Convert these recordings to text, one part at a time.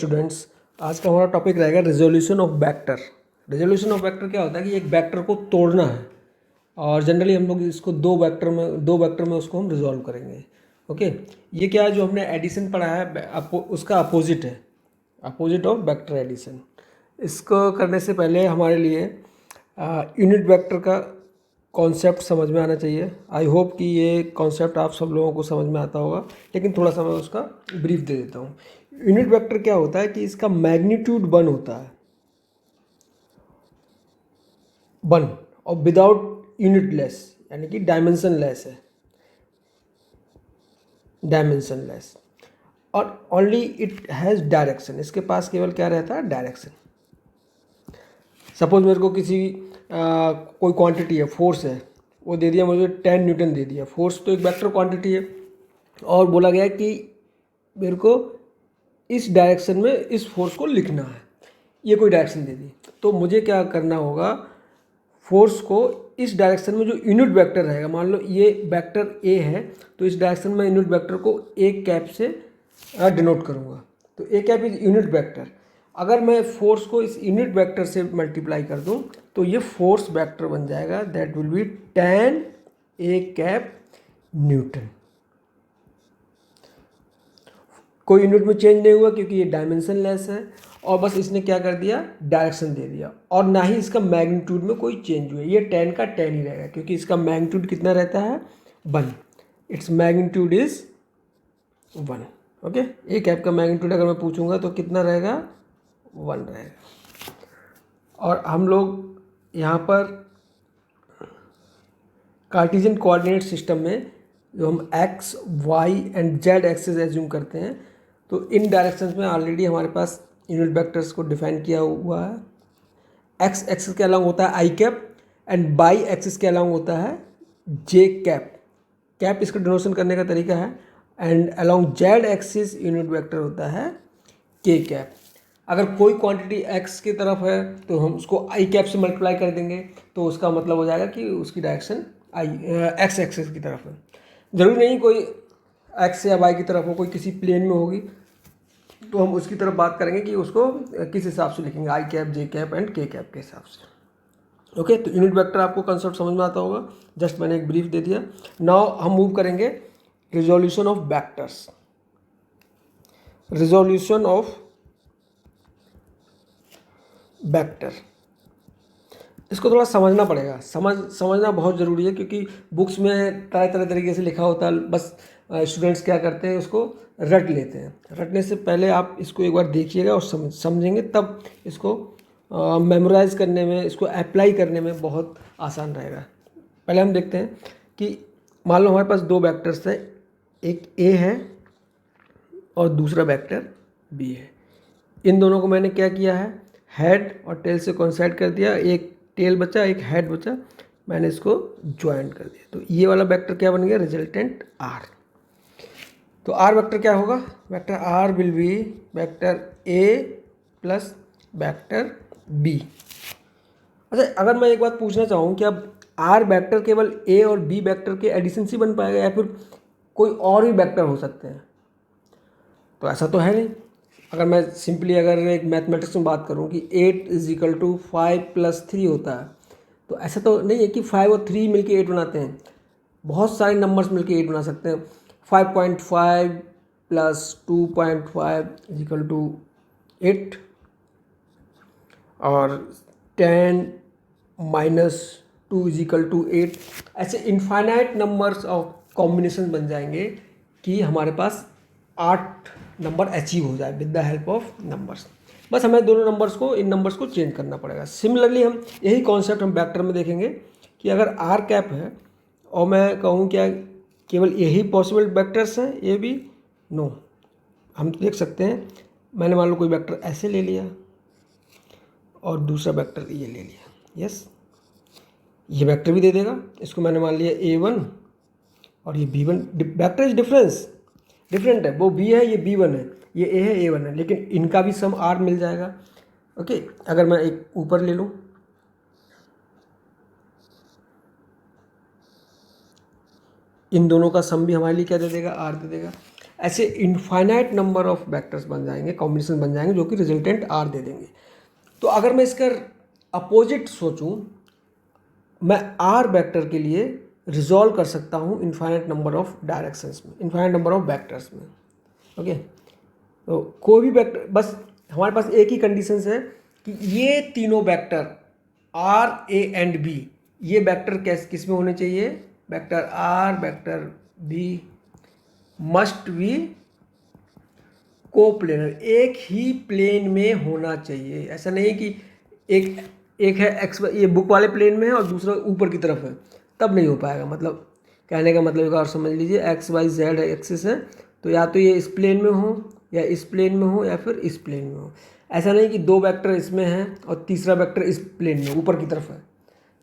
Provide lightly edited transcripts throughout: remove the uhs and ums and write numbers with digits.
Students, आज का हमारा टॉपिक रहेगा resolution of vector. Resolution of vector क्या होता है कि एक वेक्टर को तोड़ना है और जनरली हम लोग इसको दो वेक्टर में उसको हम रिजॉल्व करेंगे। ओके, ये क्या है जो हमने एडिशन पढ़ा है उसका अपोजिट है, अपोजिट ऑफ वेक्टर एडिशन। इसको करने से पहले हमारे लिए यूनिट वेक्टर का कॉन्सेप्ट समझ में आना चाहिए। आई होप कि ये कॉन्सेप्ट आप सब लोगों को समझ में आता होगा, लेकिन थोड़ा सा मैं उसका ब्रीफ दे देता हूँ। यूनिट वेक्टर क्या होता है कि इसका मैग्नीट्यूड 1 होता है, 1, और विदाउट यूनिट लेस, यानी कि डायमेंशन लेस है, डायमेंशन लेस, और ओनली इट हैज़ डायरेक्शन। इसके पास केवल क्या रहता है, डायरेक्शन। सपोज मेरे को किसी कोई क्वांटिटी है, फोर्स है, वो दे दिया मुझे 10 न्यूटन दे दिया। फोर्स तो एक वेक्टर क्वांटिटी है, और बोला गया कि मेरे को इस डायरेक्शन में इस फोर्स को लिखना है, ये कोई डायरेक्शन दे दी। तो मुझे क्या करना होगा, फोर्स को इस डायरेक्शन में जो यूनिट वेक्टर रहेगा, मान लो ये वेक्टर ए है, तो इस डायरेक्शन में यूनिट वेक्टर को ए कैप से डिनोट करूँगा। तो A cap is unit vector. अगर मैं फोर्स को इस यूनिट वेक्टर से मल्टीप्लाई कर दूं तो ये फोर्स वेक्टर बन जाएगा, that will B 10 A cap Newton. कोई यूनिट में चेंज नहीं हुआ क्योंकि ये डायमेंशन लेस है, और बस इसने क्या कर दिया, डायरेक्शन दे दिया, और ना ही इसका मैग्नीट्यूड में कोई चेंज हुआ। ये 10 का 10 ही रहेगा क्योंकि इसका मैग्नीट्यूड कितना रहता है, 1। Its magnitude is 1। Okay, A cap का मैग्नीट्यूड अगर मैं पूछूंगा तो कितना रहेगा, 1 रहेगा। और हम लोग यहाँ पर कार्टेशियन कोऑर्डिनेट सिस्टम में जो हम X Y and Z axes assume करते हैं, तो इन डायरेक्शंस में ऑलरेडी हमारे पास यूनिट वेक्टर्स को डिफाइन किया हुआ है। एक्स एक्सिस के अलॉन्ग होता है I cap, and Y axis के अलॉन्ग होता है जे कैप। कैप इसका डिनोशन करने का तरीका है, and along Z axis unit vector होता है के कैप। अगर कोई क्वांटिटी एक्स की तरफ है तो हम उसको आई कैप से मल्टीप्लाई कर देंगे, तो उसका मतलब हो जाएगा कि उसकी डायरेक्शन आई एक्स एक्सिस की तरफ है। ज़रूरी नहीं कोई एक्स या वाई की तरफ हो, कोई किसी प्लेन में होगी तो हम उसकी तरफ बात करेंगे कि उसको किस हिसाब से लिखेंगे, आई कैप, जे कैप एंड के कैप के हिसाब से। ओके, तो यूनिट वेक्टर आपको कंसेप्ट समझ में आता होगा, जस्ट मैंने एक ब्रीफ दे दिया। नाउ हम मूव करेंगे resolution of vectors. Resolution of vector, इसको थोड़ा समझना पड़ेगा, समझना बहुत ज़रूरी है, क्योंकि बुक्स में तरह तरह तरीके से लिखा होता है, बस स्टूडेंट्स क्या करते हैं, उसको रट लेते हैं। रटने से पहले आप इसको एक बार देखिएगा और समझेंगे, तब इसको मेमोराइज करने में, इसको अप्लाई करने में बहुत आसान रहेगा। पहले हम देखते हैं कि मान लो हमारे पास दो वेक्टर्स हैं, एक ए है और दूसरा वेक्टर बी है। इन दोनों को मैंने क्या किया है, हेड और टेल से कोइंसाइड कर दिया, एक टेल बचा एक हेड बचा, मैंने इसको ज्वाइंट कर दिया। तो ये वाला वेक्टर क्या बन गया, रिजल्टेंट आर। तो आर वेक्टर क्या होगा, vector R will be vector A plus vector B. अच्छा, अगर मैं एक बात पूछना चाहूँ कि अब आर वेक्टर केवल ए और बी वेक्टर के एडिशन से बन पाएगा या फिर कोई और भी वेक्टर हो सकते हैं, तो ऐसा तो है नहीं। अगर मैं सिंपली अगर एक मैथमेटिक्स में बात करूं कि 8 = 5 + 3 होता है, तो ऐसा तो नहीं है कि 5 और 3 मिलके 8 बनाते हैं। बहुत सारे नंबर्स मिलके 8 बना सकते हैं। 5.5 + 2.5 = 8, और 10 - 2 = 8। ऐसे इनफाइनाइट नंबर्स ऑफ कॉम्बिनेशन बन जाएंगे कि हमारे पास 8 नंबर अचीव हो जाए with the help of numbers. बस हमें दोनों नंबर्स को, इन नंबर्स को चेंज करना पड़ेगा। सिमिलरली हम यही कॉन्सेप्ट हम वेक्टर में देखेंगे कि अगर आर कैप है और मैं कहूँ क्या केवल यही पॉसिबल वेक्टर्स हैं, ये भी नो, हम देख सकते हैं। मैंने मान लो कोई वेक्टर ऐसे ले लिया और दूसरा वेक्टर ये ले लिया, यस, ये वेक्टर भी दे देगा। इसको मैंने मान लिया a1 और ये b1। वेक्टर इज डिफरेंट है, वो b है, ये b1 है, ये a है, a1 है, लेकिन इनका भी सम r मिल जाएगा। ओके, अगर मैं एक ऊपर ले लूँ, इन दोनों का सम भी हमारे लिए क्या दे देगा, r दे देगा। ऐसे इनफाइनाइट नंबर ऑफ वेक्टर्स बन जाएंगे, कॉम्बिनेशन बन जाएंगे जो कि रिजल्टेंट आर दे देंगे। तो अगर मैं इसका अपोजिट सोचूं, मैं आर वेक्टर के लिए रिजॉल्व कर सकता हूँ इनफाइनाइट नंबर ऑफ डायरेक्शंस में, इनफाइनाइट नंबर ऑफ वेक्टर्स में। ओके, तो कोई भी वेक्टर, बस हमारे पास एक ही कंडीशंस है कि ये तीनों vector R A and B, ये वेक्टर किस में होने चाहिए, vector R vector B must be coplanar, एक ही प्लेन में होना चाहिए। ऐसा नहीं कि एक एक है एक्स, ये बुक वाले प्लेन में है और दूसरा ऊपर की तरफ है, तब नहीं हो पाएगा। मतलब कहने का मतलब एक और समझ लीजिए, एक्स वाई जेड एक्सिस है, तो या तो ये इस प्लेन में हो या इस प्लेन में हो या फिर इस प्लेन में हो। ऐसा नहीं कि दो वेक्टर इसमें हैं और तीसरा वेक्टर इस प्लेन में ऊपर की तरफ है,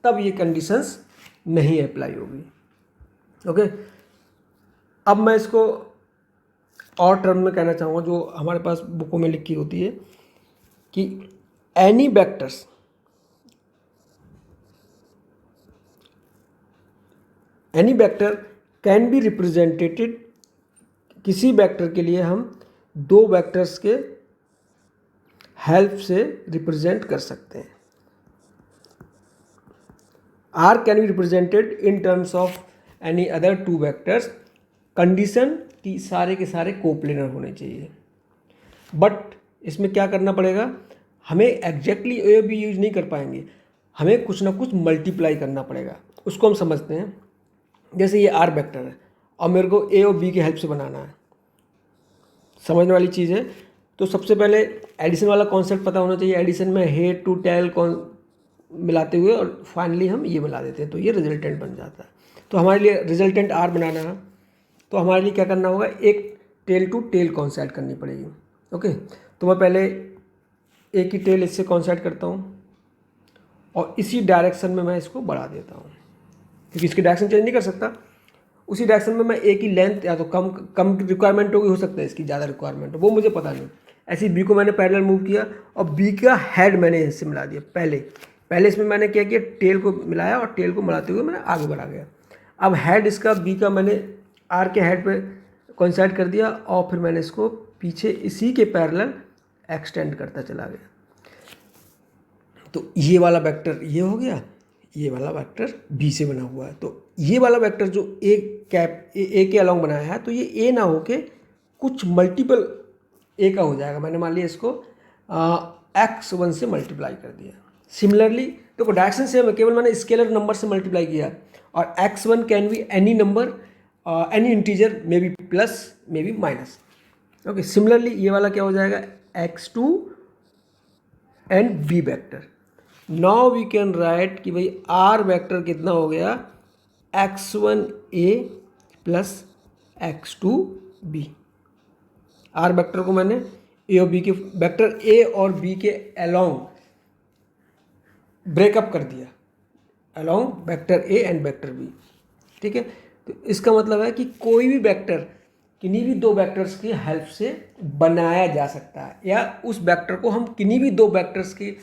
तब ये कंडीशंस नहीं अप्लाई होगी। ओके, अब मैं इसको और टर्म में कहना चाहूँगा जो हमारे पास बुकों में लिखी होती है कि any vectors, any vector can be represented, किसी वेक्टर के लिए हम दो वेक्टर्स के हेल्प से रिप्रेजेंट कर सकते हैं। R can be represented in terms of any other two vectors, condition कि सारे के सारे कोप्लेनर होने चाहिए। बट इसमें क्या करना पड़ेगा, हमें एग्जैक्टली ए बी यूज नहीं कर पाएंगे, हमें कुछ ना कुछ मल्टीप्लाई करना पड़ेगा। उसको हम समझते हैं। जैसे ये आर वेक्टर है और मेरे को ए और बी की हेल्प से बनाना है, समझने वाली चीज़ है। तो सबसे पहले एडिशन वाला कॉन्सेप्ट पता होना चाहिए। एडिशन में हेड टू टेल मिलाते हुए और फाइनली हम ये मिला देते हैं, तो ये रिजल्टेंट बन जाता है। तो हमारे लिए रिजल्टेंट आर बनाना है, तो हमारे लिए क्या करना होगा, एक टेल टू टेल कॉन्सेप्ट करनी पड़ेगी। ओके, तो मैं पहले एक ही टेल इससे कॉन्सेप्ट करता हूँ और इसी डायरेक्शन में मैं इसको बढ़ा देता हूँ, क्योंकि इसकी डायरेक्शन चेंज नहीं कर सकता। उसी डायरेक्शन में मैं एक ही लेंथ, या तो कम रिक्वायरमेंट होगी, हो सकता है इसकी ज़्यादा रिक्वायरमेंट हो, वो मुझे पता नहीं। ऐसे बी को मैंने पैरेलल मूव किया और बी का हेड मैंने इससे मिला दिया। पहले इसमें मैंने क्या किया, टेल को मिलाया और टेल को मिलाते हुए मैं आगे बढ़ा गया। अब हेड इसका बी का मैंने आर के हेड पे कोइंसाइड कर दिया और फिर मैंने इसको पीछे इसी के पैरेलल एक्सटेंड करता चला गया। तो ये वाला वेक्टर ये हो गया, ये वाला वेक्टर बी से बना हुआ है। तो ये वाला वेक्टर जो ए के अलॉन्ग बनाया है, तो ये ए ना होके कुछ मल्टीपल ए का हो जाएगा। मैंने मान लिया इसको x1 से मल्टीप्लाई कर दिया। सिमिलरली देखो डायरेक्शन सेम है, केवल मैंने स्केलर नंबर से मल्टीप्लाई किया। और x1 can be any number, any integer, may be plus may be minus. Okay, similarly ये वाला क्या हो जाएगा, x2 and b vector. Now we can write कि भाई r वेक्टर कितना हो गया, x1a plus x2b। Are vector को मैंने ए और बी के वेक्टर ए और बी के अलोंग ब्रेकअप कर दिया, along vector A and vector B. ठीक है, तो इसका मतलब है कि कोई भी वेक्टर किन्हीं भी दो वेक्टर्स की हेल्प से बनाया जा सकता है, या उस वेक्टर को हम किन्हीं भी दो वेक्टर्स के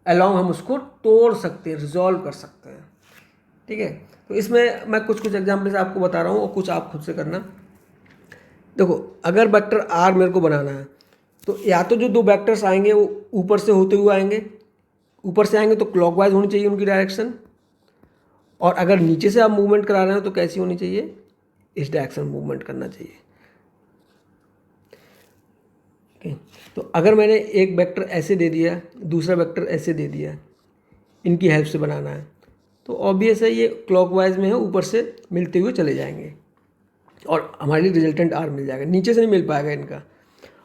अलोंग हम उसको तोड़ सकते हैं, रिजॉल्व कर सकते हैं। ठीक है, तो इसमें मैं कुछ एग्जाम्पल्स आपको बता रहा हूँ और कुछ आप खुद से करना। देखो, अगर वेक्टर आर मेरे को बनाना है, तो या तो जो दो वेक्टर्स आएंगे वो ऊपर से होते हुए आएंगे, ऊपर से आएंगे तो क्लॉकवाइज होनी चाहिए उनकी डायरेक्शन, और अगर नीचे से आप मूवमेंट करा रहे हो तो कैसी होनी चाहिए, इस डायरेक्शन में मूवमेंट करना चाहिए। ओके, तो अगर मैंने एक वेक्टर ऐसे दे दिया, दूसरा वेक्टर ऐसे दे दिया, इनकी हेल्प से बनाना है, तो ऑब्वियस है ये क्लॉकवाइज में है, ऊपर से मिलते हुए चले जाएंगे और हमारे लिए रिजल्टेंट आर मिल जाएगा, नीचे से नहीं मिल पाएगा इनका।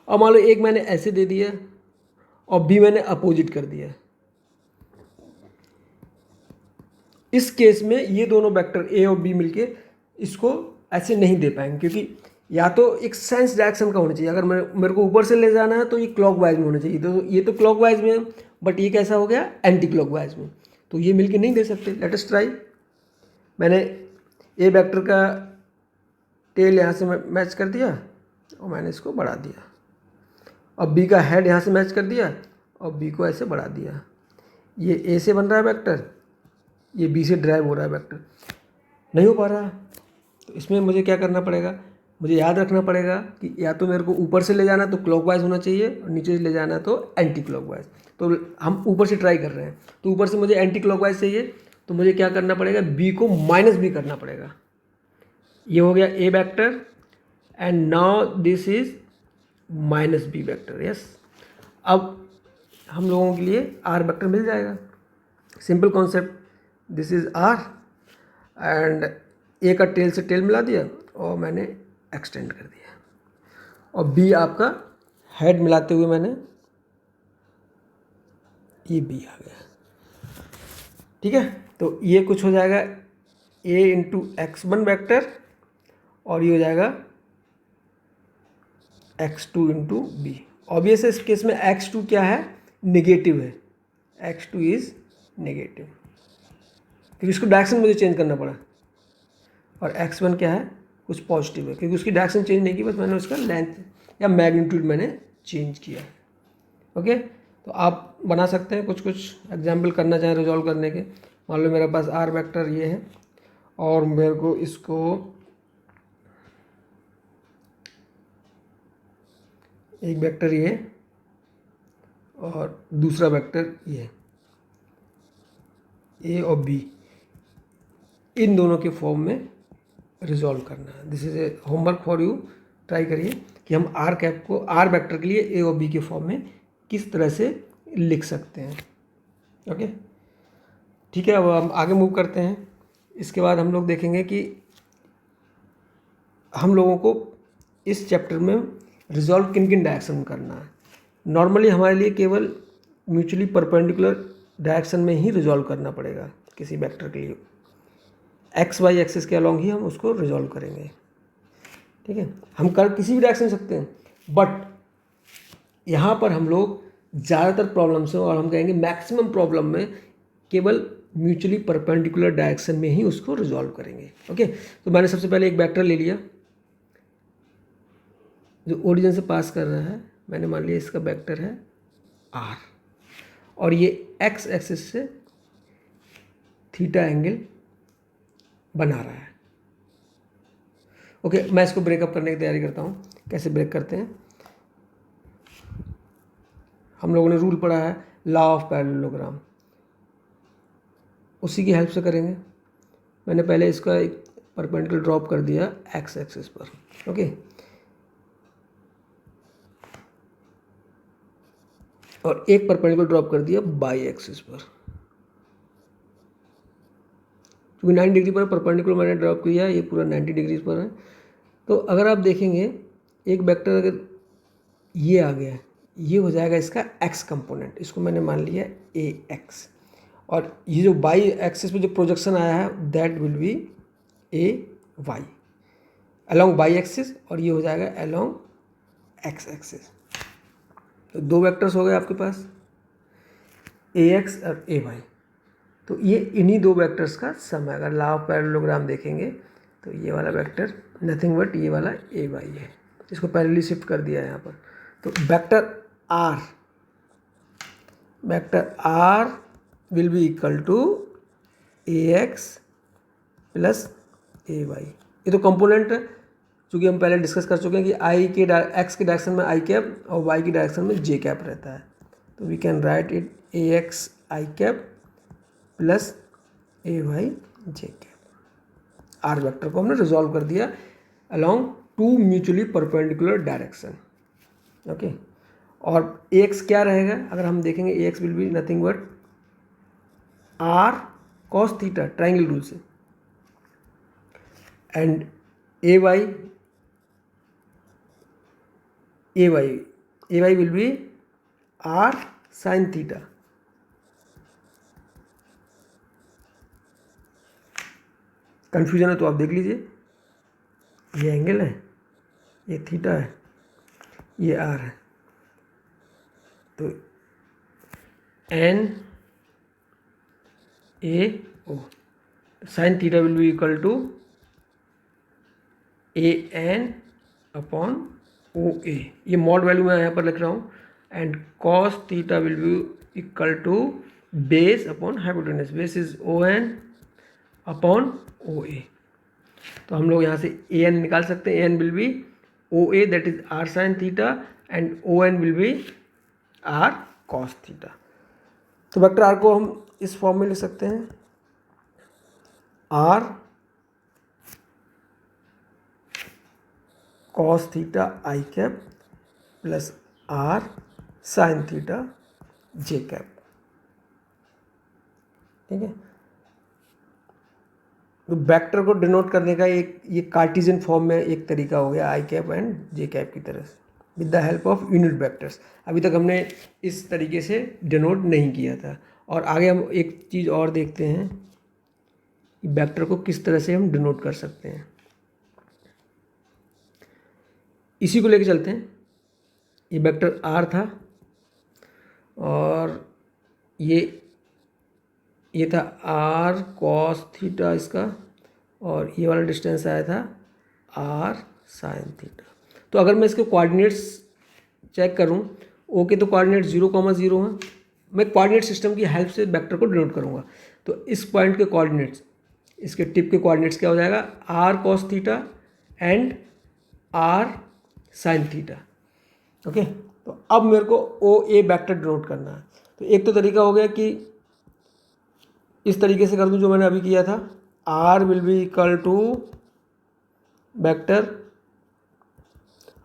और मान लो एक मैंने ऐसे दे दिया और बी मैंने अपोजिट कर दिया। इस केस में ये दोनों वेक्टर ए और बी मिलके इसको ऐसे नहीं दे पाएंगे, क्योंकि या तो एक सेंस डायरेक्शन का होना चाहिए। अगर मेरे को ऊपर से ले जाना है तो ये क्लॉकवाइज में होना चाहिए, तो ये तो क्लॉकवाइज में है, बट ये कैसा हो गया, एंटी क्लॉकवाइज में, तो ये मिलके नहीं दे सकते। Let us try. मैंने ए वेक्टर का टेल यहाँ से मैच कर दिया और मैंने इसको बढ़ा दिया, और बी का हेड यहाँ से मैच कर दिया और बी को ऐसे बढ़ा दिया। ये ए से बन रहा है वेक्टर, ये बी से ड्राइव हो रहा है वेक्टर, नहीं हो पा रहा। तो इसमें मुझे क्या करना पड़ेगा, मुझे याद रखना पड़ेगा कि या तो मेरे को ऊपर से ले जाना तो क्लॉकवाइज होना चाहिए और नीचे से ले जाना तो एंटी क्लॉकवाइज। तो हम ऊपर से ट्राई कर रहे हैं, तो ऊपर से मुझे एंटी क्लॉकवाइज चाहिए, तो मुझे क्या करना पड़ेगा, बी को माइनस बी करना पड़ेगा। ये हो गया A vector and now this is minus B vector. Yes, अब हम लोगों के लिए आर वेक्टर मिल जाएगा। Simple concept, this is R and A का टेल से टेल मिला दिया और मैंने एक्सटेंड कर दिया, और बी आपका हेड मिलाते हुए मैंने, ये बी आ गया। ठीक है, तो ये कुछ हो जाएगा ए इंटू x1 वैक्टर और ये हो जाएगा x2 इंटू बी। ऑब्वियस है इस केस में x2 क्या है, नेगेटिव है, x2 इज नेगेटिव क्योंकि इसको डायरेक्शन मुझे चेंज करना पड़ा, और x1 क्या है, कुछ पॉजिटिव है क्योंकि उसकी डायरेक्शन चेंज नहीं की, बस मैंने उसका लेंथ या मैग्नीट्यूड मैंने चेंज किया। ओके, तो आप बना सकते हैं कुछ कुछ एग्जाम्पल करना चाहें रिजॉल्व करने के। मान लो मेरे पास आर वेक्टर ये है और मेरे को इसको एक वेक्टर ये और दूसरा वेक्टर ये, ए और बी, इन दोनों के फॉर्म में रिजॉल्व करना है। This is A homework for you. Try करिए कि हम आर कैप को आर वेक्टर के लिए ए और बी के फॉर्म में किस तरह से लिख सकते हैं। ओके, ठीक है, अब हम आगे मूव करते हैं। इसके बाद हम लोग देखेंगे कि हम लोगों को इस चैप्टर में रिजॉल्व किन किन डायरेक्शन में करना है। नॉर्मली हमारे लिए केवल म्यूचुअली परपेंडिकुलर डायरेक्शन में ही रिजॉल्व करना पड़ेगा किसी वेक्टर के लिए, एक्स वाई एक्सिस के अलॉन्ग ही हम उसको रिजॉल्व करेंगे। ठीक है, हम कर किसी भी डायरेक्शन सकते हैं, बट यहाँ पर हम लोग ज़्यादातर प्रॉब्लम्स में, और हम कहेंगे मैक्सिमम प्रॉब्लम में, केवल म्यूचुअली परपेंडिकुलर डायरेक्शन में ही उसको रिजॉल्व करेंगे। ओके, तो मैंने सबसे पहले एक वेक्टर ले लिया जो ओरिजिन से पास कर रहा है, मैंने मान लिया इसका वेक्टर है आर, और ये एक्स एक्सिस से थीटा एंगल बना रहा है। ओके, मैं इसको ब्रेकअप करने की तैयारी करता हूँ। कैसे ब्रेक करते हैं, हम लोगों ने रूल पढ़ा है लॉ ऑफ पैरेललोग्राम, उसी की हेल्प से करेंगे। मैंने पहले इसका एक परपेंडिकुलर ड्रॉप कर दिया एक्स एक्सिस पर। ओके, और एक परपेंडिकुलर ड्रॉप कर दिया बाई एक्सिस पर, क्योंकि 90 डिग्री पर परपेंडिकुलर मैंने ड्रॉप किया, ये पूरा 90 डिग्री पर है। तो अगर आप देखेंगे एक वेक्टर अगर ये आ गया, ये हो जाएगा इसका एक्स कंपोनेंट, इसको मैंने मान लिया ए एक्स, और ये जो बाई एक्सिस पे जो प्रोजेक्शन आया है that will be A Y along Y axis, और ये हो जाएगा अलॉन्ग एक्स एक्सिस। तो दो वेक्टर्स हो गए आपके पास, ए एक्स और ए वाई। तो ये इन्हीं दो वेक्टर्स का सम है। अगर लॉ ऑफ पैरेललोग्राम देखेंगे तो ये वाला वेक्टर नथिंग बट ये वाला ए वाई है, इसको पैरेलली शिफ्ट कर दिया है यहाँ पर। तो vector R will be equal to A x plus A Y. ये तो कंपोनेंट है, चूँकि हम पहले डिस्कस कर चुके हैं कि आई के एक्स के डायरेक्शन में आई कैप और वाई की डायरेक्शन में जे कैप रहता है। तो we can write it A x I cap plus A Y J cap. R vector को हमने रिजॉल्व कर दिया along two mutually perpendicular direction. Okay, और ए एक्स क्या रहेगा, अगर हम देखेंगे A X will be nothing but R cos theta triangle rule से, and A Y will be R sine theta. Confusion है तो आप देख लीजिए, ये एंगल है, ये थीटा है, ये आर है, तो N A O, sine theta will be equal to A N upon O A, ये मॉड वैल्यू मैं यहाँ पर लिख रहा हूँ, and cos theta will be equal to base upon hypotenuse, base is O N upon O A. तो हम लोग यहाँ से ए एन निकाल सकते हैं। A N will be O A that is R sine theta and O N will be R cos theta. तो vector R को हम इस फॉर्म में लिख सकते हैं, आर कॉस थीटा आई cap plus R sine theta जे कैप। ठीक है, तो वेक्टर को डिनोट करने का एक ये कार्टेशियन फॉर्म में एक तरीका हो गया आई कैप एंड जे कैप की तरह से with the help of unit vectors. अभी तक हमने इस तरीके से डिनोट नहीं किया था। और आगे हम एक चीज़ और देखते हैं कि वेक्टर को किस तरह से हम डिनोट कर सकते हैं, इसी को लेके चलते हैं। ये वेक्टर आर था और ये था आर कॉस थीटा इसका, और ये वाला डिस्टेंस आया था आर साइन थीटा। तो अगर मैं इसके कोऑर्डिनेट्स चेक करूं, ओ के तो कोऑर्डिनेट 0,0 हैं। मैं कोऑर्डिनेट सिस्टम की हेल्प से वेक्टर को डिनोट करूंगा। तो इस पॉइंट के कोऑर्डिनेट्स, इसके टिप के कोऑर्डिनेट्स क्या हो जाएगा, R cos theta and R sine theta. Okay, तो अब मेरे को ओ ए वेक्टर डिनोट करना है। तो एक तो तरीका हो गया कि इस तरीके से कर दूं जो मैंने अभी किया था, R will be equal to vector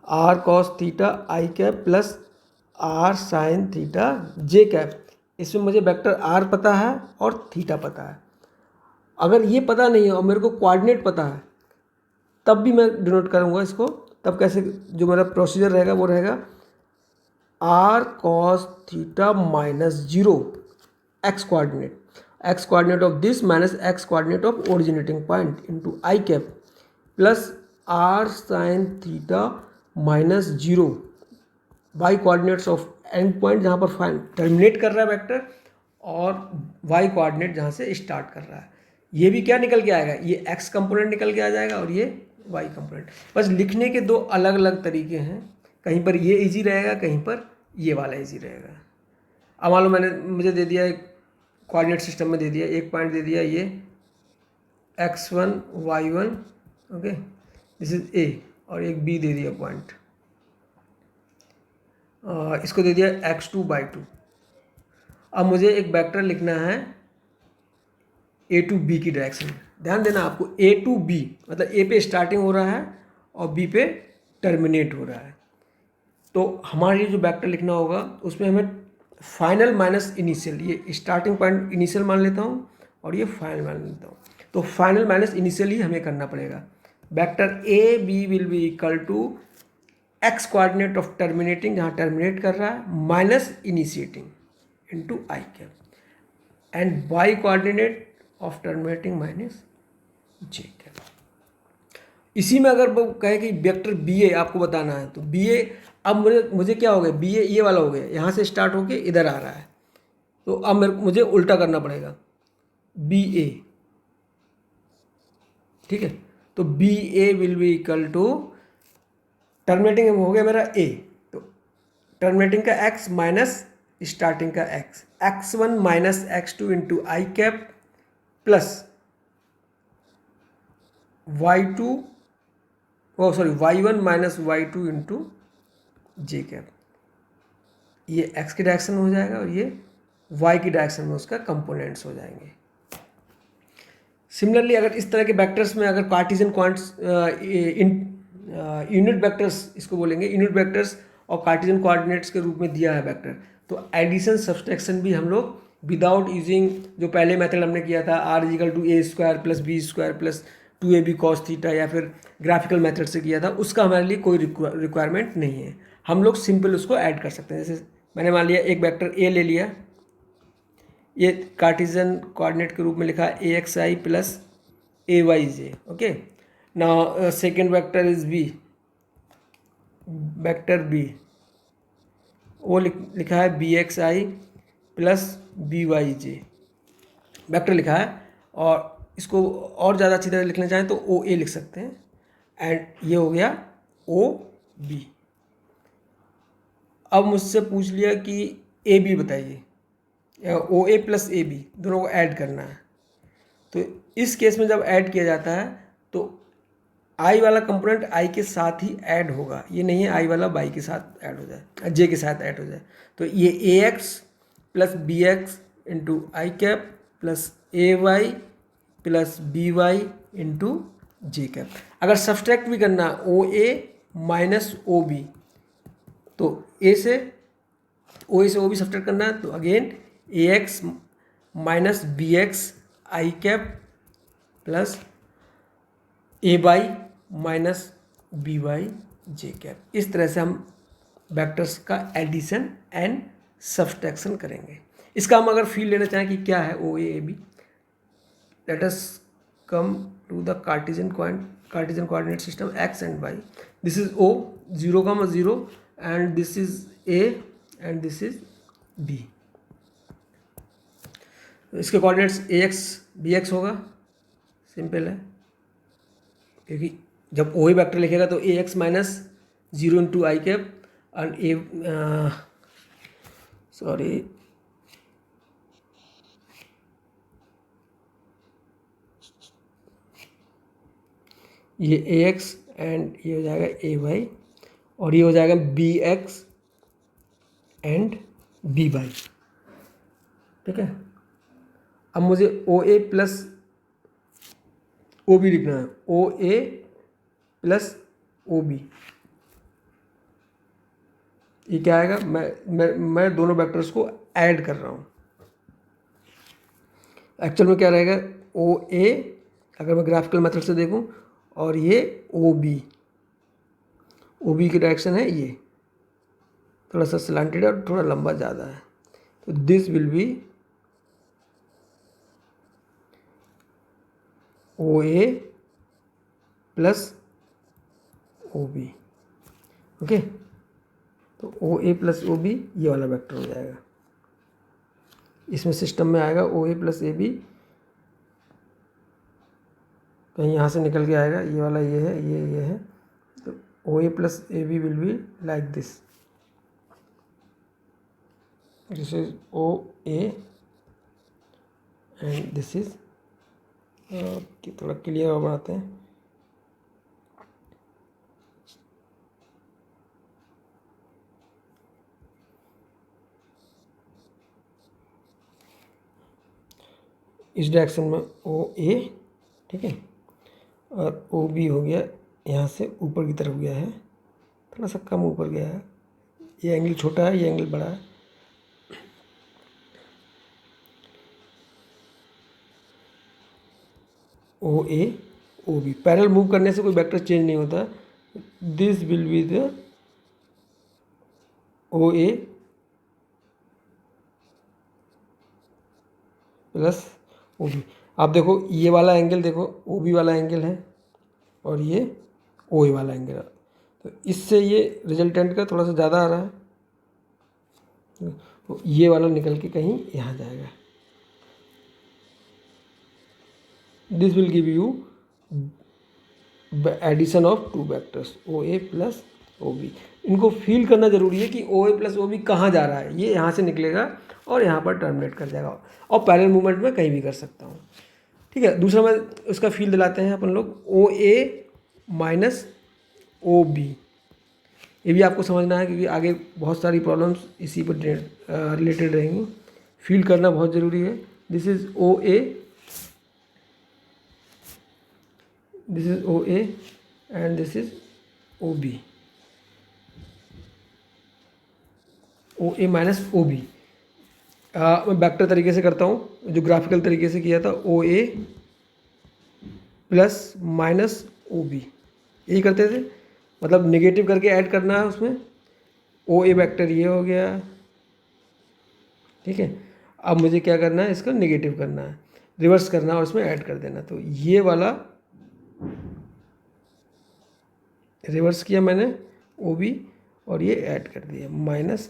R cos theta I cap plus R sine theta J cap. इसमें मुझे वेक्टर आर पता है और थीटा पता है। अगर ये पता नहीं है और मेरे को कोऑर्डिनेट पता है तब भी मैं डिनोट करूँगा इसको। तब कैसे, जो मेरा प्रोसीजर रहेगा वो रहेगा R cos theta minus 0 X coordinate of this minus X coordinate of originating point into I cap plus R sine theta minus 0 Y coordinates of end point जहाँ पर टर्मिनेट कर रहा है वेक्टर, और वाई कोऑर्डिनेट जहाँ से start कर रहा है। ये भी क्या निकल के आएगा, ये एक्स कंपोनेंट निकल के आ जाएगा और ये वाई कंपोनेंट। बस लिखने के दो अलग अलग तरीके हैं, कहीं पर ये इजी रहेगा, कहीं पर ये वाला इजी रहेगा। अब मान लो मुझे दे दिया कोऑर्डिनेट सिस्टम में दे दिया, एक पॉइंट दे दिया ये x1 y1, okay this is ए, और एक b दे दिया पॉइंट, इसको दे दिया x2 by2। अब मुझे एक वेक्टर लिखना है a टू b की डायरेक्शन में। ध्यान देना आपको, a टू b मतलब a पे स्टार्टिंग हो रहा है और b पे टर्मिनेट हो रहा है। तो हमारे लिए जो वेक्टर लिखना होगा उसमें हमें फाइनल माइनस इनिशियल, ये स्टार्टिंग पॉइंट इनिशियल मान लेता हूँ और ये फाइनल मान लेता हूँ। तो फाइनल माइनस इनिशियल ही हमें करना पड़ेगा। Vector A B will be equal to X coordinate of terminating जहाँ टर्मिनेट कर रहा है minus initiating into I cap, and Y coordinate of terminating minus J cap. इसी में अगर वो कहे कि वेक्टर बी ए आपको बताना है तो बी ए, अब मुझे क्या हो गया, बी ए ये वाला हो गया, यहाँ से स्टार्ट होके इधर आ रहा है। तो अब मुझे उल्टा करना पड़ेगा, बी ए। ठीक है, तो B A will be equal to terminating हो गया मेरा ए, तो टर्मिनेटिंग का एक्स माइनस स्टार्टिंग का x, x1 minus x2 into i cap plus y2 y1 minus y2 into j cap. ये x की डायरेक्शन में हो जाएगा और ये y की डायरेक्शन में उसका कंपोनेंट्स हो जाएंगे। सिमिलरली अगर इस तरह के वेक्टर्स में अगर कार्टेशियन क्वांट्स यूनिट वेक्टर्स इसको बोलेंगे, यूनिट वेक्टर्स और कार्टेशियन कोऑर्डिनेट्स के रूप में दिया है वेक्टर, तो एडिशन सब्सट्रैक्शन भी हम लोग विदाउट यूजिंग जो पहले मेथड हमने किया था R equal to A square plus B square plus 2ab cos theta, या फिर ग्राफिकल मेथड से किया था, उसका हमारे लिए कोई रिक्वायरमेंट नहीं है। हम लोग सिंपल उसको ऐड कर सकते हैं। जैसे मैंने मान लिया एक वेक्टर ए ले लिया, ये कार्टेशियन कोऑर्डिनेट के रूप में लिखा a x i plus A Y j. Okay, now second vector is B, vector B वो लिखा है b x i plus b y j vector लिखा है। और इसको और ज़्यादा अच्छी तरह लिखना चाहें तो ओ ए लिख सकते हैं, एंड ये हो गया ओ बी। अब मुझसे पूछ लिया कि ए बी बताइए, ओ ए प्लस ए बी दोनों को ऐड करना है। तो इस केस में जब ऐड किया जाता है तो आई वाला कंपोनेंट आई के साथ ही ऐड होगा, ये नहीं है आई वाला बाई के साथ ऐड हो जाए, जे के साथ ऐड हो जाए। तो ये a x plus b x into i cap plus A y plus b y into j cap. अगर सब्सट्रैक्ट भी करना ओ ए माइनस ओ बी, तो ए से ओ बी सब्सट्रैक्ट करना है, तो again A x minus B x I cap plus A Y minus B y J cap. इस तरह से हम वेक्टर्स का एडिशन एंड सब्सट्रैक्शन करेंगे। इसका हम अगर फील लेना चाहें कि क्या है O A B, let us come to the Cartesian coordinate system x and y. This is O 0,0 and this is A and this is B. इसके coordinates A x B x होगा, simple है, क्योंकि जब O ही vector लिखेगा तो a x minus 0 into i cap और a sorry ये ए एक्स एंड ये हो जाएगा ए वाई और ये हो जाएगा B X and B Y. ठीक है, अब मुझे ओ ए प्लस ओ बी लिखना है, O A plus O B. ये क्या आएगा, मैं दोनों वेक्टर्स को ऐड कर रहा हूँ। एक्चुअल में क्या रहेगा, ओ ए अगर मैं ग्राफिकल मेथड से देखूँ और ये ओ बी की डायरेक्शन है, ये थोड़ा सा स्लैंटेड और थोड़ा लंबा ज़्यादा है, तो this will be O A plus O B. Okay, तो O A plus O B ये वाला वेक्टर हो जाएगा। इसमें सिस्टम में आएगा ओ ए प्लस ए बी, कहीं यहाँ से निकल के आएगा, ये वाला ये है, ये है, तो O A plus A B will be like this. This is O A and this is थोड़ा क्लियर बनाते हैं। इस डायरेक्शन में ओ ए, ठीक है, और ओ बी हो गया यहाँ से ऊपर की तरफ गया है, थोड़ा सा कम ऊपर गया है, ये एंगल छोटा है, ये एंगल बड़ा है। O A O B parallel move करने से कोई वेक्टर चेंज नहीं होता। This will be the O A plus O B. आप देखो ये वाला एंगल देखो, ओ बी वाला एंगल है और ये ओ ए वाला एंगल है, तो इससे ये रिजल्टेंट का थोड़ा सा ज़्यादा आ रहा है, तो ये वाला निकल के कहीं यहाँ जाएगा। This will give you addition of two vectors O A plus O B. इनको फील करना जरूरी है कि ओ ए प्लस ओ बी कहाँ जा रहा है, ये यहाँ से निकलेगा और यहाँ पर टर्मिनेट कर जाएगा, और पैरेलल मूवमेंट में कहीं भी कर सकता हूँ। ठीक है, दूसरा मैं उसका फील दिलाते हैं अपन लोग, ओ ए माइनस ओ बी। ये भी आपको समझना है क्योंकि आगे बहुत सारी प्रॉब्लम्स इसी पर रिलेटेड रहेंगी, फील करना बहुत ज़रूरी है। This is O A, this is OA and this is OB, OA minus OB। मैं वेक्टर तरीके से करता हूँ, जो ग्राफिकल तरीके से किया था, OA प्लस माइनस OB, यही करते थे, मतलब नेगेटिव करके ऐड करना है उसमें। OA वेक्टर ये हो गया, ठीक है। अब मुझे क्या करना है, इसका नेगेटिव करना है, रिवर्स करना है और इसमें ऐड कर देना। तो ये वाला रिवर्स किया मैंने ओ बी और ये ऐड कर दिया माइनस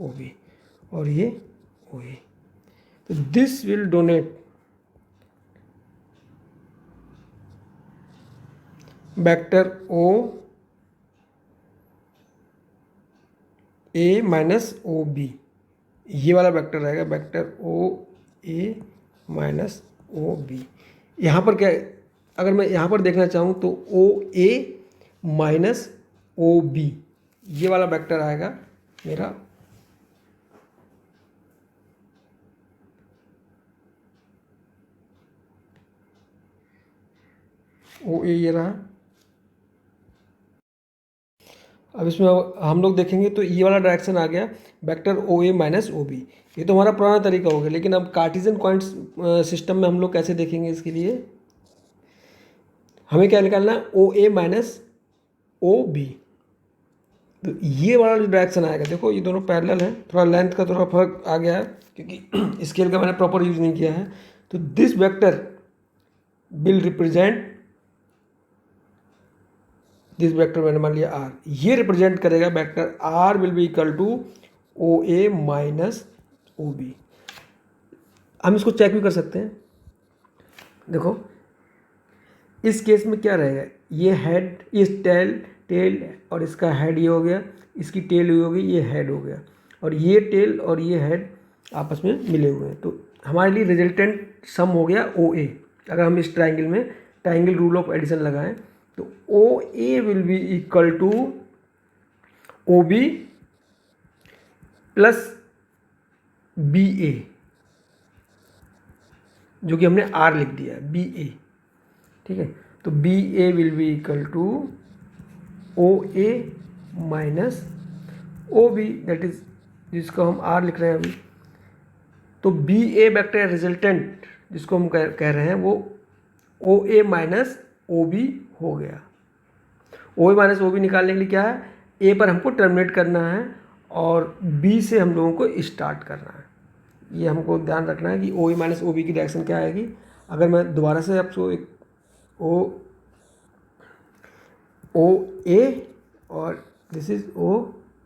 ओ बी और ये ओ ए। तो this will denote vector O A minus O B, ये वाला वेक्टर रहेगा, vector O A minus O B. यहाँ पर क्या अगर मैं यहाँ पर देखना चाहूँ तो O A minus O B, ये वाला वेक्टर आएगा मेरा ओ ए, ये रहा। अब इसमें हम लोग देखेंगे तो ये वाला डायरेक्शन आ गया vector O A minus O B. ये तो हमारा पुराना तरीका हो गया, लेकिन अब कार्टेशियन कोऑर्डिनेट सिस्टम में हम लोग कैसे देखेंगे? इसके लिए हमें क्या निकालना है? O A minus O B. तो ये वाला जो डायरेक्शन आएगा, देखो ये दोनों पैरेलल है, थोड़ा लेंथ का थोड़ा फर्क आ गया है क्योंकि स्केल का मैंने प्रॉपर यूज नहीं किया है। तो this vector will represent, this vector मैंने मान लिया आर, ये रिप्रेजेंट करेगा vector R will be equal to O A minus O B. हम इसको चेक भी कर सकते हैं। देखो इस केस में क्या रहेगा, ये हेड, ये टेल और इसका हेड ये हो गया, इसकी टेल ये हो गई, ये हेड हो गया, और ये टेल और ये हेड आपस में मिले हुए हैं। तो हमारे लिए रिजल्टेंट सम हो गया ओ ए। अगर हम इस ट्राइंगल में ट्राइंगल रूल ऑफ एडिशन लगाएं तो O A will be equal to O B plus B A, जो कि हमने आर लिख दिया बी ए। ठीक है, तो B A will be equal to O A minus O B, that is जिसको हम आर लिख रहे हैं अभी। तो बी ए वेक्टर रिजल्टेंट जिसको हम कह रहे हैं वो ओ ए माइनस ओ बी हो गया। ओ ए माइनस ओ बी निकालने के लिए क्या है, ए पर हमको टर्मिनेट करना है और बी से हम लोगों को स्टार्ट करना है। ये हमको ध्यान रखना है कि ओ ए माइनस ओ बी की डायरेक्शन क्या आएगी। अगर मैं दोबारा से आपको एक ओ ए और दिस इज ओ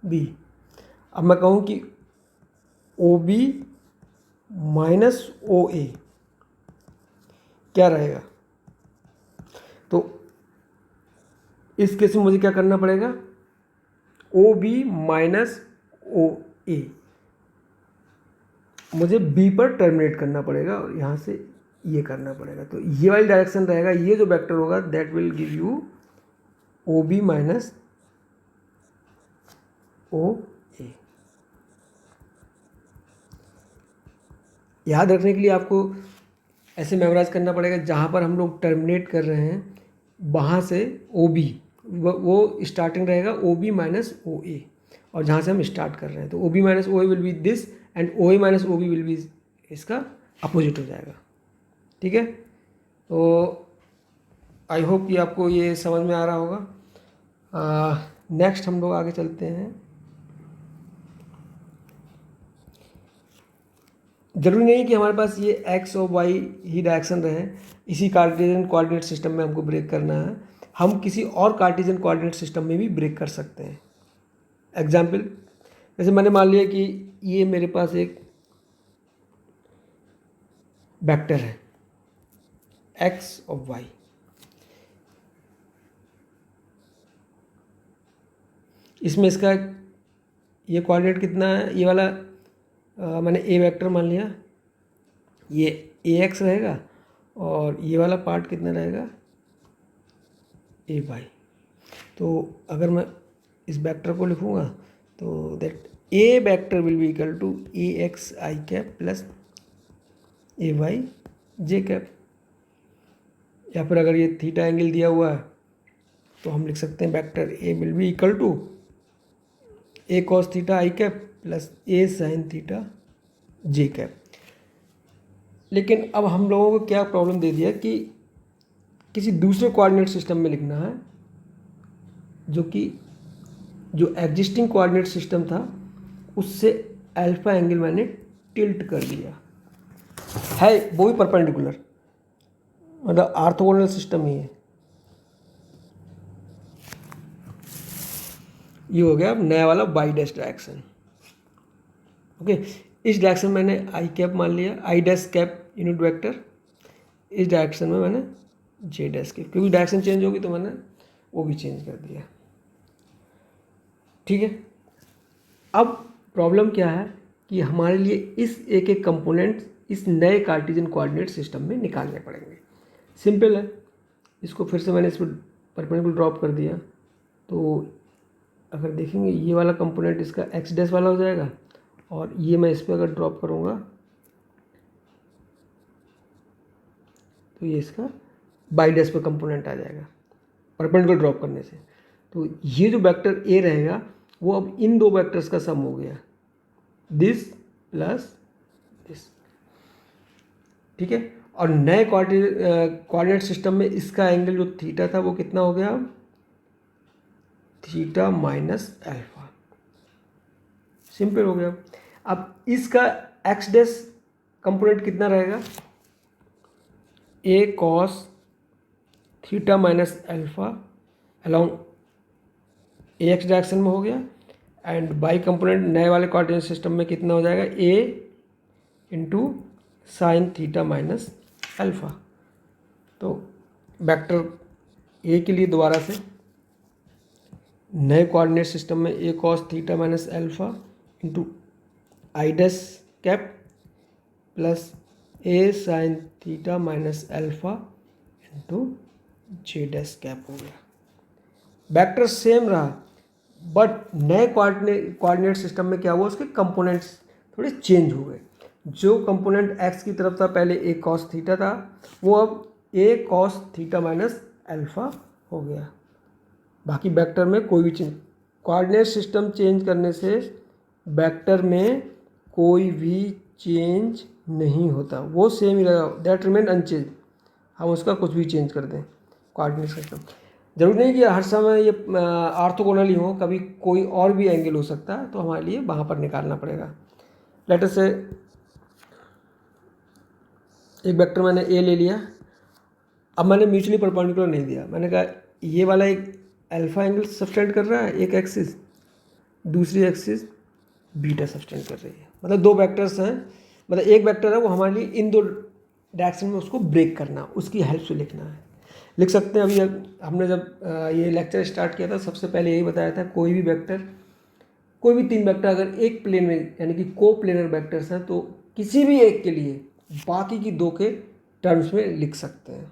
बी, अब मैं कहूँ कि ओ बी माइनस ओ ए क्या रहेगा, तो इस केस में मुझे क्या करना पड़ेगा, ओ बी माइनस ओ ए, मुझे बी पर टर्मिनेट करना पड़ेगा और यहाँ से ये करना पड़ेगा। तो ये वाली डायरेक्शन रहेगा, ये जो वेक्टर होगा that will give you O B minus O A. याद रखने के लिए आपको ऐसे मेमोराइज करना पड़ेगा, जहाँ पर हम लोग टर्मिनेट कर रहे हैं वहाँ से ओ बी, वो स्टार्टिंग रहेगा ओ बी माइनस ओ ए, और जहाँ से हम स्टार्ट कर रहे हैं तो O B minus O A will be this and O A minus O B will be इसका अपोजिट हो जाएगा। ठीक है, तो आई होप कि आपको ये समझ में आ रहा होगा। नेक्स्ट हम लोग आगे चलते हैं। जरूरी नहीं कि हमारे पास ये एक्स और वाई ही डायरेक्शन रहे, इसी कार्टेशियन कोऑर्डिनेट सिस्टम में हमको ब्रेक करना है, हम किसी और कार्टेशियन कोऑर्डिनेट सिस्टम में भी ब्रेक कर सकते हैं। एग्जाम्पल, जैसे मैंने मान लिया कि ये मेरे पास एक वेक्टर है एक्स और वाई, इसमें इसका ये कोऑर्डिनेट कितना है, ये वाला मैंने ए वेक्टर मान लिया, ये ए एक्स रहेगा और ये वाला पार्ट कितना रहेगा ए वाई। तो अगर मैं इस वेक्टर को लिखूँगा तो that A vector will be equal to A x I cap plus A Y J cap, या फिर अगर ये थीटा एंगल दिया हुआ है तो हम लिख सकते हैं vector A will be equal to A cos theta I cap plus A sine theta J cap. लेकिन अब हम लोगों को क्या प्रॉब्लम दे दिया कि किसी दूसरे कोऑर्डिनेट सिस्टम में लिखना है, जो एग्जिस्टिंग कोऑर्डिनेट सिस्टम था उससे अल्फा एंगल मैंने टिल्ट कर दिया है, वो भी परपेंडिकुलर, मतलब ऑर्थोगोनल सिस्टम ही है। ये हो गया अब नया वाला वाई डैश डायरेक्शन। ओके, इस डायरेक्शन मैंने आई कैप मान लिया, आई डैश कैप यूनिट वेक्टर, इस डायरेक्शन में मैंने जे डैश कैप, क्योंकि डायरेक्शन चेंज होगी तो मैंने वो भी चेंज कर दिया। ठीक है, अब प्रॉब्लम क्या है कि हमारे लिए इस एक एक कंपोनेंट इस नए कार्टेशियन कोऑर्डिनेट सिस्टम में निकालने पड़ेंगे। सिंपल है, इसको फिर से मैंने इस पर परपेंडिकुलर ड्रॉप कर दिया, तो अगर देखेंगे ये वाला कंपोनेंट इसका एक्स डैश वाला हो जाएगा, और ये मैं इस पर अगर ड्रॉप करूँगा तो ये इसका बाई डैश पे कंपोनेंट आ जाएगा परपेंडिकुलर ड्रॉप करने से। तो ये जो वेक्टर ए रहेगा वो अब इन दो वेक्टर्स का सम हो गया, दिस प्लस दिस, ठीक है। और नए कोऑर्डिनेट सिस्टम में इसका एंगल जो थीटा था वो कितना हो गया, थीटा माइनस अल्फा, सिंपल हो गया। अब इसका एक्स डैश कंपोनेंट कितना रहेगा, A cos theta minus alpha along a x direction में हो गया, एंड बाई कंपोनेंट नए वाले कोऑर्डिनेट सिस्टम में कितना हो जाएगा, A into sine theta minus alpha. तो वेक्टर ए के लिए दोबारा से नए कोऑर्डिनेट सिस्टम में A cos theta minus alpha into i dash cap plus A sine theta minus alpha into j dash cap हो गया। वेक्टर सेम रहा, बट नए कोऑर्डिनेट सिस्टम में क्या हुआ, उसके कंपोनेंट्स थोड़े चेंज हो गए। जो कंपोनेंट एक्स की तरफ था पहले ए कॉस थीटा था, वो अब ए कॉस थीटा माइनस अल्फा हो गया। बाकी वेक्टर में कोई भी चेंज, कोऑर्डिनेट सिस्टम चेंज करने से वेक्टर में कोई भी चेंज नहीं होता, वो सेम ही रहेगा, दैट रिमेन अनचेंज। हम उसका कुछ भी चेंज कर दें कोऑर्डिनेट सिस्टम, जरूरी नहीं कि हर समय ये ऑर्थोगोनल ही हो, कभी कोई और भी एंगल हो सकता है, तो हमारे लिए वहाँ पर निकालना पड़ेगा। लेट अस से एक वेक्टर मैंने ए ले लिया, अब मैंने म्यूचुअली परपेंडिकुलर नहीं दिया, मैंने कहा ये वाला एक अल्फा एंगल सब्सटेंड कर रहा है, एक एक्सिस, दूसरी एक्सिस बीटा सब्सटेंड कर रही है। मतलब दो वेक्टर्स हैं, मतलब एक वेक्टर है वो हमारे लिए इन दो डायरेक्शन में उसको ब्रेक करना, उसकी हेल्प से लिखना है। लिख सकते हैं। अभी हमने जब ये लेक्चर स्टार्ट किया था सबसे पहले यही बताया था, कोई भी वेक्टर, कोई भी तीन वेक्टर अगर एक प्लेन में यानी कि को प्लेनर वेक्टर्स हैं तो किसी भी एक के लिए बाकी की दो के टर्म्स में लिख सकते हैं।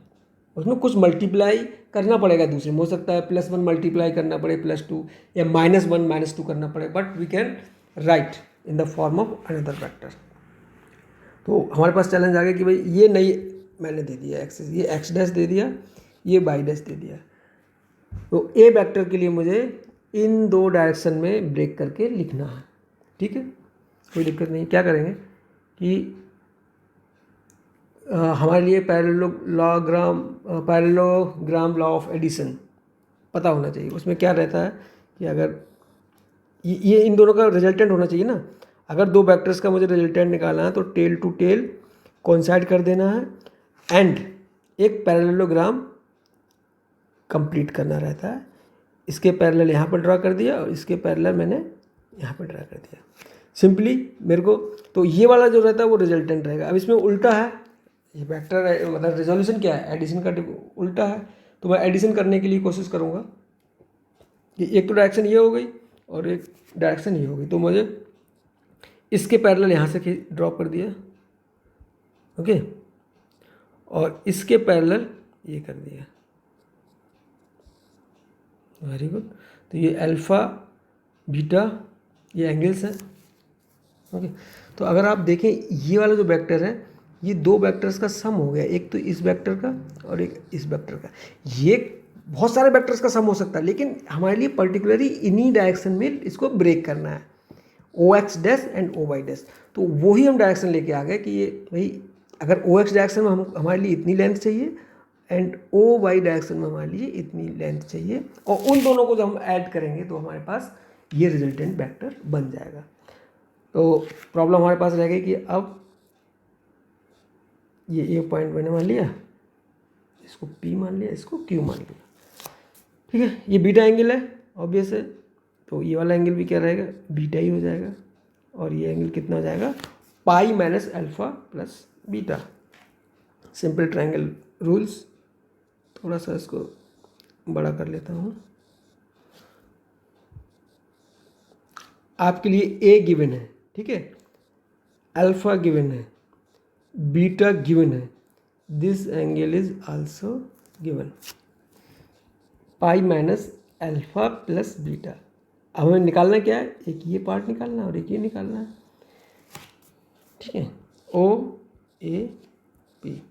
उसमें कुछ मल्टीप्लाई करना पड़ेगा दूसरे में, हो सकता है +1 मल्टीप्लाई करना पड़े +2 या -1 -2 करना पड़े, but we can write in the form of another vector. तो हमारे पास चैलेंज आ गया कि भाई ये नई मैंने दे दिया एक्सिस, ये एक्स डैश दे दिया, ये बाई डैश दे दिया, तो ए वेक्टर के लिए मुझे इन दो डायरेक्शन में ब्रेक करके लिखना है। ठीक है, कोई दिक्कत नहीं। क्या करेंगे कि हमारे लिए पैरेललोग्राम लॉ ऑफ एडिशन पता होना चाहिए। उसमें क्या रहता है कि अगर ये इन दोनों का रिजल्टेंट होना चाहिए ना, अगर दो वेक्टर्स का मुझे रिजल्टेंट निकालना है तो टेल टू टेल कोइंसाइड कर देना है, एंड एक पैरेललोग्राम कंप्लीट करना रहता है। इसके पैरेलल यहाँ पर ड्रा कर दिया और इसके पैरेलल मैंने यहाँ पर ड्रा कर दिया, सिंपली मेरे को। तो ये वाला जो रहता है वो रिजल्टेंट रहेगा। अब इसमें उल्टा है, ये वेक्टर मतलब रिजोल्यूशन क्या है, एडिशन का उल्टा है, तो मैं एडिशन करने के लिए कोशिश करूँगा कि एक तो डायरेक्शन ये हो गई और एक डायरेक्शन ये हो गई, तो मुझे इसके पैरेलल यहाँ से ड्रॉप कर दिया, ओके, और इसके पैरेलल ये कर दिया, वेरी गुड। तो ये अल्फ़ा बीटा ये एंगल्स हैं, ओके। तो अगर आप देखें ये वाला जो वेक्टर है ये दो वेक्टर्स का सम हो गया, एक तो इस वेक्टर का और एक इस वेक्टर का। ये बहुत सारे वेक्टर्स का सम हो सकता है, लेकिन हमारे लिए पर्टिकुलरली इन्हीं डायरेक्शन में इसको ब्रेक करना है, O x dash and O y dash. तो वही हम डायरेक्शन लेके आ गए कि ये भाई अगर ओ एक्स डायरेक्शन में हमारे लिए इतनी लेंथ चाहिए एंड ओ वाई डायरेक्शन में हमारे लिए इतनी लेंथ चाहिए, और उन दोनों को जब हम ऐड करेंगे तो हमारे पास ये रिजल्टेंट वेक्टर बन जाएगा। तो प्रॉब्लम हमारे पास रह गई कि अब ये ए पॉइंट मैंने मान लिया, इसको पी मान लिया, इसको क्यू मान लिया, ठीक है। ये बीटा एंगल है ऑब्वियस है, तो ये वाला एंगल भी क्या रहेगा, बीटा ही हो जाएगा, और ये एंगल कितना हो जाएगा, पाई minus alpha plus beta. Simple triangle rules, थोड़ा सा इसको बड़ा कर लेता हूँ। आपके लिए ए गिवन है, ठीक है, अल्फा गिवन है, बीटा गिवन है, this angle is also given pi minus alpha plus beta. अब हमें निकालना क्या है, एक ये पार्ट निकालना है और एक ये निकालना है, ठीक है। O A P.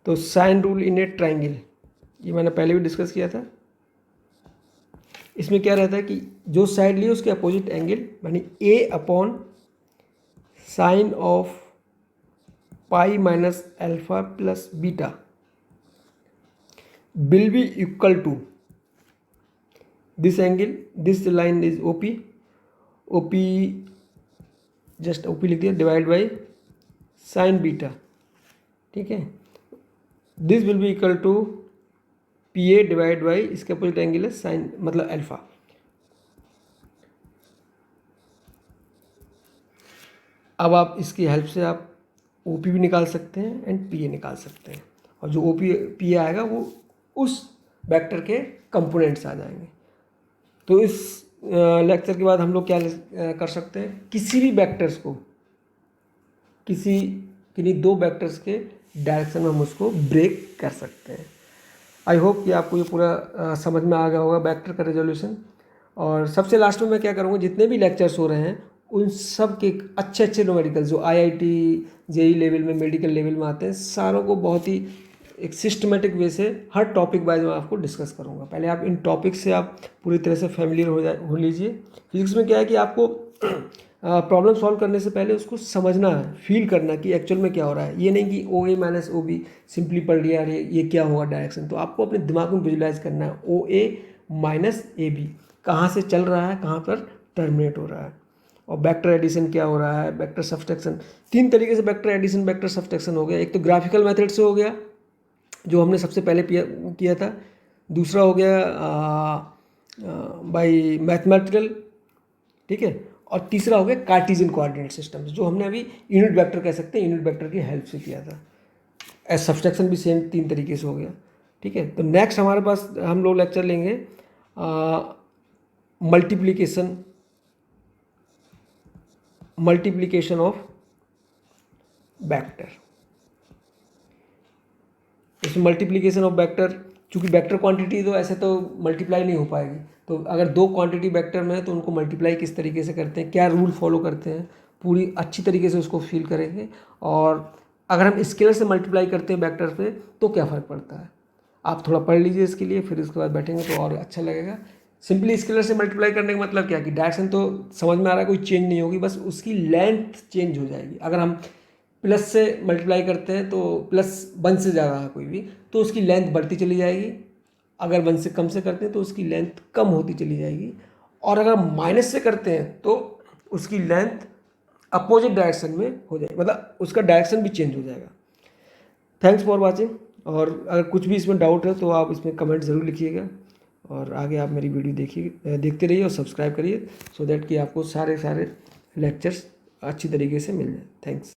तो sine rule in a triangle, ये मैंने पहले भी डिस्कस किया था। इसमें क्या रहता है कि जो साइड ली उसके अपोजिट एंगल यानी A upon sine of pi minus alpha plus beta will be equal to this angle, this line is OP, OP just OP लिख दिया, डिवाइड बाई साइन बीटा, ठीक है। This will be equal to PA divide by इसके opposite angle है sine मतलब alpha. अब आप इसकी हेल्प से आप OP भी निकाल सकते हैं एंड PA निकाल सकते हैं, और जो OP PA आएगा वो उस वेक्टर के कंपोनेंट्स आ जाएंगे। तो इस लेक्चर के बाद हम लोग क्या कर सकते हैं, किसी भी वेक्टर्स को किन्हीं दो वेक्टर्स के डायरेक्शन में हम उसको ब्रेक कर सकते हैं। आई होप कि आपको ये पूरा समझ में आ गया होगा वेक्टर का रेजोल्यूशन। और सबसे लास्ट में मैं क्या करूँगा, जितने भी लेक्चर्स हो रहे हैं उन सब के अच्छे अच्छे न्यूमेरिकल जो IIT JEE लेवल में मेडिकल लेवल में आते हैं, सारों को बहुत ही एक सिस्टमेटिक वे से हर टॉपिक वाइज मैं आपको डिस्कस करूँगा। पहले आप इन टॉपिक से आप पूरी तरह से फैमिलियर हो लीजिए। फिजिक्स में क्या है कि आपको प्रॉब्लम सॉल्व करने से पहले उसको समझना है, फील करना कि एक्चुअल में क्या हो रहा है। ये नहीं कि OA माइनस OB सिंपली पढ़ लिया, अरे ये क्या होगा डायरेक्शन। तो आपको अपने दिमाग में विजुलाइज करना है OA माइनस AB कहाँ से चल रहा है, कहाँ पर टर्मिनेट हो रहा है, और वेक्टर एडिशन क्या हो रहा है, वेक्टर सब्सट्रैक्शन। तीन तरीके से वेक्टर एडिशन वेक्टर सब्सट्रैक्शन हो गया। एक तो ग्राफिकल मेथड से हो गया जो हमने सबसे पहले किया था, दूसरा हो गया बाय मैथमेटिकल, ठीक है, और तीसरा हो गया कार्टेशियन कोऑर्डिनेट सिस्टम जो हमने अभी यूनिट वेक्टर कह सकते हैं, यूनिट वेक्टर की हेल्प से किया था। एज सब्सट्रैक्शन भी सेम तीन तरीके से हो गया, ठीक है। तो नेक्स्ट हमारे पास हम लोग लेक्चर लेंगे मल्टीप्लिकेशन ऑफ वेक्टर। इसमें मल्टीप्लिकेशन ऑफ वेक्टर, चूँकि वेक्टर क्वांटिटी तो ऐसे तो मल्टीप्लाई नहीं हो पाएगी, तो अगर दो क्वांटिटी वेक्टर में है तो उनको मल्टीप्लाई किस तरीके से करते हैं, क्या रूल फॉलो करते हैं, पूरी अच्छी तरीके से उसको फील करेंगे। और अगर हम स्केलर से मल्टीप्लाई करते हैं वेक्टर पे तो क्या फ़र्क पड़ता है, आप थोड़ा पढ़ लीजिए इसके लिए, फिर इसके बाद बैठेंगे तो और अच्छा लगेगा। सिंपली स्केलर से मल्टीप्लाई करने का मतलब क्या कि डायरेक्शन तो समझ में आ रहा है, कोई चेंज नहीं होगी, बस उसकी लेंथ चेंज हो जाएगी। अगर हम प्लस से मल्टीप्लाई करते हैं तो +1 से ज़्यादा है कोई भी तो उसकी लेंथ बढ़ती चली जाएगी, अगर 1 से कम से करते हैं तो उसकी लेंथ कम होती चली जाएगी, और अगर माइनस से करते हैं तो उसकी लेंथ अपोजिट डायरेक्शन में हो जाएगी, मतलब उसका डायरेक्शन भी चेंज हो जाएगा। थैंक्स फॉर वॉचिंग, और अगर कुछ भी इसमें डाउट है तो आप इसमें कमेंट ज़रूर लिखिएगा, और आगे आप मेरी वीडियो देखते रहिए और सब्सक्राइब करिए, सो दैट कि आपको सारे लेक्चर्स अच्छी तरीके से मिल जाए। थैंक्स।